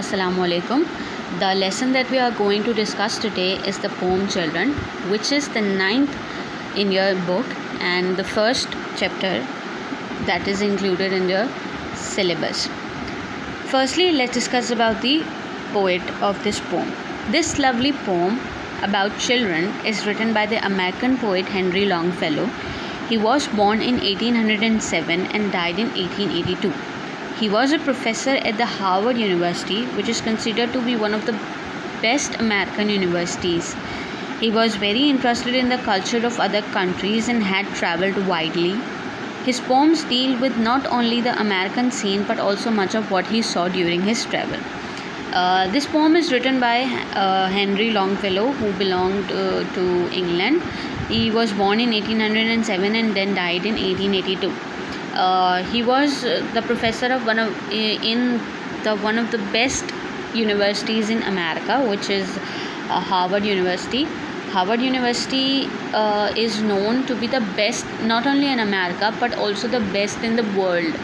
Assalamu alaikum. The lesson that we are going to discuss today is the poem Children, which is the ninth in your book and the first chapter that is included in your syllabus. Firstly, let's discuss about the poet of this poem. This lovely poem about children is written by the American poet Henry Longfellow. He was born in 1807 and died in 1882. He was a professor at the Harvard University, which is considered to be one of the best American universities. He was very interested in the culture of other countries and had traveled widely. His poems deal with not only the American scene but also much of what he saw during his travel. This poem is written by Henry Longfellow, who belonged to England. He was born in 1807 and then died in 1882. He was the professor of one of the best universities in America, which is Harvard University. Harvard University is known to be the best not only in America but also the best in the world.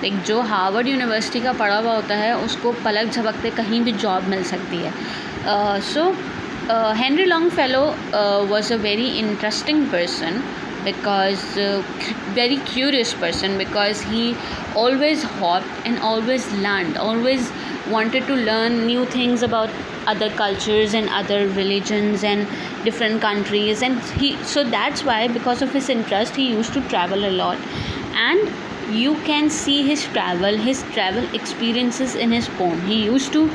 Like जो Harvard university का पढ़ा हुआ होता है उसको पलक झपकते कहीं भी जॉब मिल सकती है. Henry Longfellow was a very interesting person because very curious person, because he always hopped and always learned, always wanted to learn new things about other cultures and other religions and different countries, and so that's why, because of his interest, he used to travel a lot, and you can see his travel experiences in his poem. He used to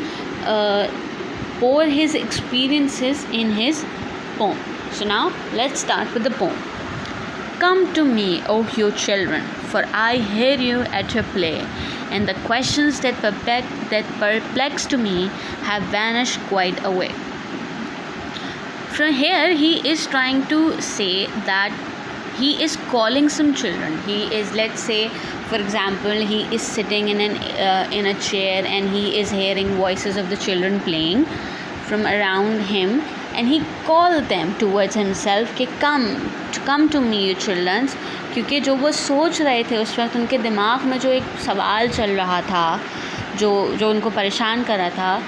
pour his experiences in his poem. So now let's start with the poem. Come to me, O you children, for I hear you at your play, and the questions that perplex to me have vanished quite away. From here, he is trying to say that he is calling some children. He is, let's say, for example, he is sitting in a chair and he is hearing voices of the children playing from around him, and he called them towards himself कि come to me you children, क्योंकि जो वो सोच रहे थे उस वक्त उनके दिमाग में जो एक सवाल चल रहा था जो उनको परेशान कर रहा था,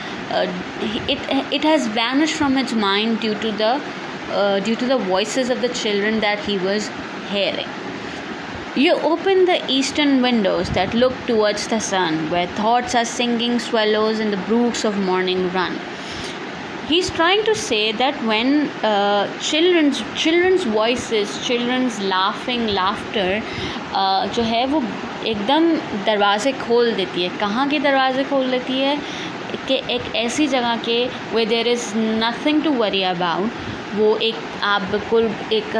it has vanished from his mind due to the voices of the children that he was hearing. You open the eastern windows that look towards the sun, where thoughts are singing swallows and the brooks of morning run. He's trying to say that when children's voices, children's laughter जो है वो एकदम दरवाज़े खोल देती है. कहाँ के दरवाज़े खोल देती है कि एक ऐसी जगह के where there is nothing to worry about. वो आप बिल्कुल एक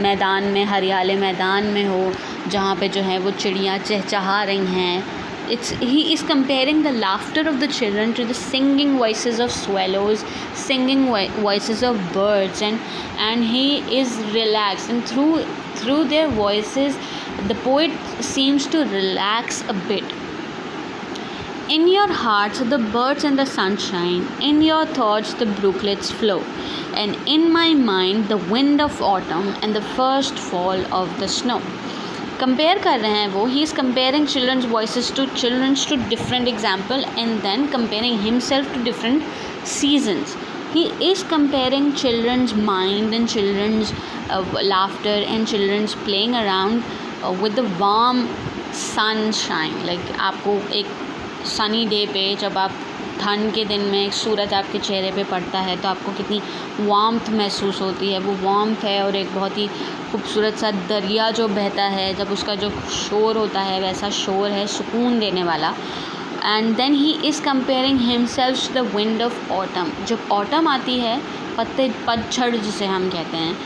मैदान में, हरियाले मैदान में हो जहाँ पे जो है वो चिड़ियाँ चहचहा रही हैं. He is comparing the laughter of the children to the singing voices of swallows, singing voices of birds, and he is relaxed, and through their voices the poet seems to relax a bit. In your hearts are the birds and the sunshine, in your thoughts the brooklets flow, and in my mind the wind of autumn and the first fall of the snow. Compare कर रहे हैं वो. He is comparing childrens voices to different example and then comparing himself to different seasons. He is comparing childrens mind and childrens laughter and childrens playing around with the warm sunshine. Like आपको एक sunny day पे जब आप ठंड के दिन में सूरज आपके चेहरे पे पड़ता है तो आपको कितनी वार्मथ महसूस होती है. वो वार्मथ है, और एक बहुत ही खूबसूरत सा दरिया जो बहता है, जब उसका जो शोर होता है वैसा शोर है सुकून देने वाला. And then he is comparing himself to the wind of autumn. जब ऑटम आती है, पतझड़ जिसे हम कहते हैं,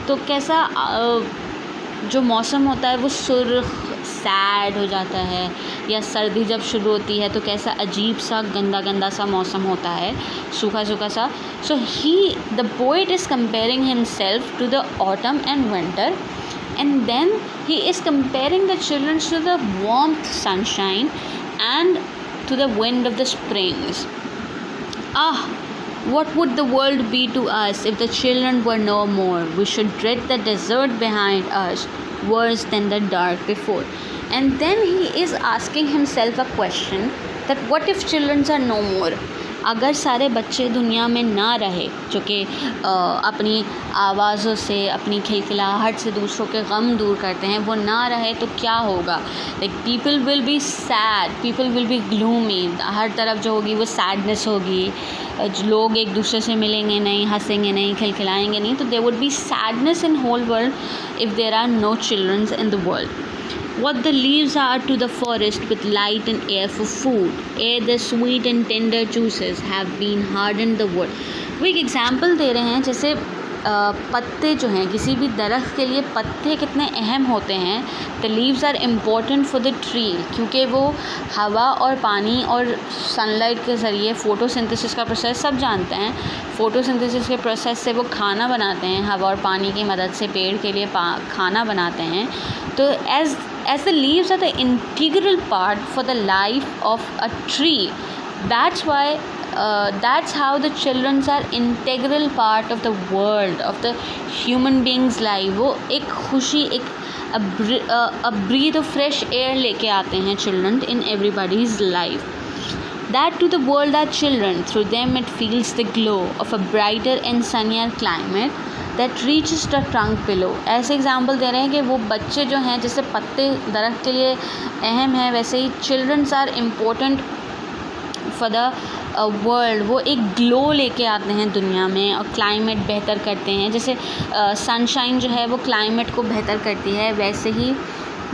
तो कैसा जो मौसम होता है वो सुर्ख सैड हो जाता है, या सर्दी जब शुरू होती है तो कैसा अजीब सा गंदा सा मौसम होता है, सूखा सा. So the poet is comparing himself to the autumn and winter, and then he is comparing the children to the warmth sunshine and to the wind of the springs. What would the world be to us if the children were no more? We should dread the desert behind us, worse than the dark before. And then he is asking himself a question that what if childrens are no more, अगर सारे बच्चे दुनिया में ना रहे जो कि अपनी आवाज़ों से, अपनी खिलखिलाहट से दूसरों के गम दूर करते हैं, वो ना रहे तो क्या होगा? Like people will be sad, people will be gloomy, हर तरफ जो होगी वो सैडनेस होगी, लोग एक दूसरे से मिलेंगे नहीं, हंसेंगे नहीं, खिलखिलाएंगे नहीं, तो there would be sadness in whole world if there are no childrens in the world. What the leaves are to the forest with light and air for food, ere the sweet and tender juices have been hardened the wood. वो एक example दे रहे हैं, जैसे पत्ते जो हैं, किसी भी दरख्त के लिए पत्ते कितने अहम होते हैं. The leaves are important for the tree, क्योंकि वो हवा और पानी और सनलाइट के ज़रिए फ़ोटोसिंथेसिस का प्रोसेस सब जानते हैं. फ़ोटोसिंथेसिस के प्रोसेस से वो खाना बनाते हैं, हवा और पानी की मदद से पेड़ के लिए खाना बनाते हैं. तो as the leaves are the integral part for the life of a tree, that's how the childrens are integral part of the world, of the human beings life. वो एक खुशी, एक a breath of fresh air लेके आते हैं children in everybody's life. That to the world are children, through them it feels the glow of a brighter and sunnier climate that reaches the trunk below. ऐसे example दे रहे हैं कि वो बच्चे जो हैं, जैसे पत्ते दरख्त के लिए अहम है, वैसे ही childrens are important for the world. वो एक ग्लो लेके आते हैं दुनिया में और क्लाइमेट बेहतर करते हैं. जैसे सनशाइन जो है वो क्लाइमेट को बेहतर करती है, वैसे ही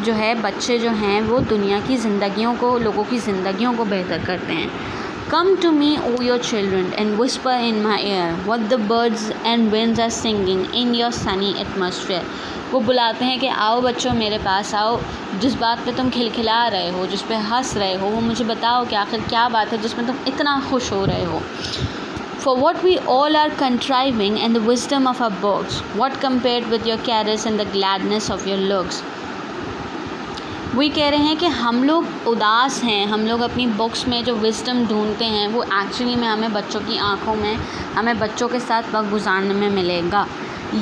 जो है बच्चे जो हैं वो दुनिया की ज़िंदगियों को, लोगों की ज़िंदगियों को बेहतर करते हैं. Come to me, O your children, and whisper in my ear what the birds and winds are singing in your sunny atmosphere. वो बुलाते हैं कि आओ बच्चों मेरे पास आओ, जिस बात पे तुम खिलखिला रहे हो, जिस पे हंस रहे हो, वो मुझे बताओ कि आखिर क्या बात है जिसमें तुम इतना खुश हो रहे हो. For what we all are contriving and the wisdom of our books, what compared with your caress and the gladness of your looks. वही कह रहे हैं कि हम लोग उदास हैं, हम लोग अपनी बुक्स में जो विजडम ढूंढते हैं वो एक्चुअली में हमें बच्चों की आंखों में, हमें बच्चों के साथ वक्त गुजारने में मिलेगा.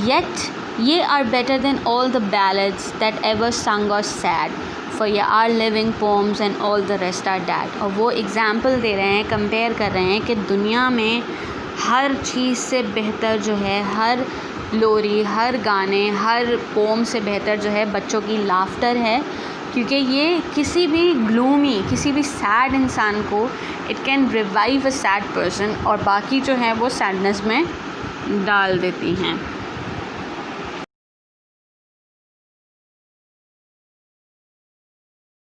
Yet they are better than all the ballads that ever sung or said, for they are living poems and all the rest are dead. और वो एग्ज़ाम्पल दे रहे हैं, कंपेयर कर रहे हैं कि दुनिया में हर चीज़ से बेहतर जो है, हर लोरी, हर गाने, हर पोम से बेहतर जो है बच्चों की लाफ्टर है, क्योंकि ये किसी भी ग्लूमी, किसी भी सैड इंसान को it can revive a sad person, और बाकी जो है वो सैडनेस में डाल देती हैं.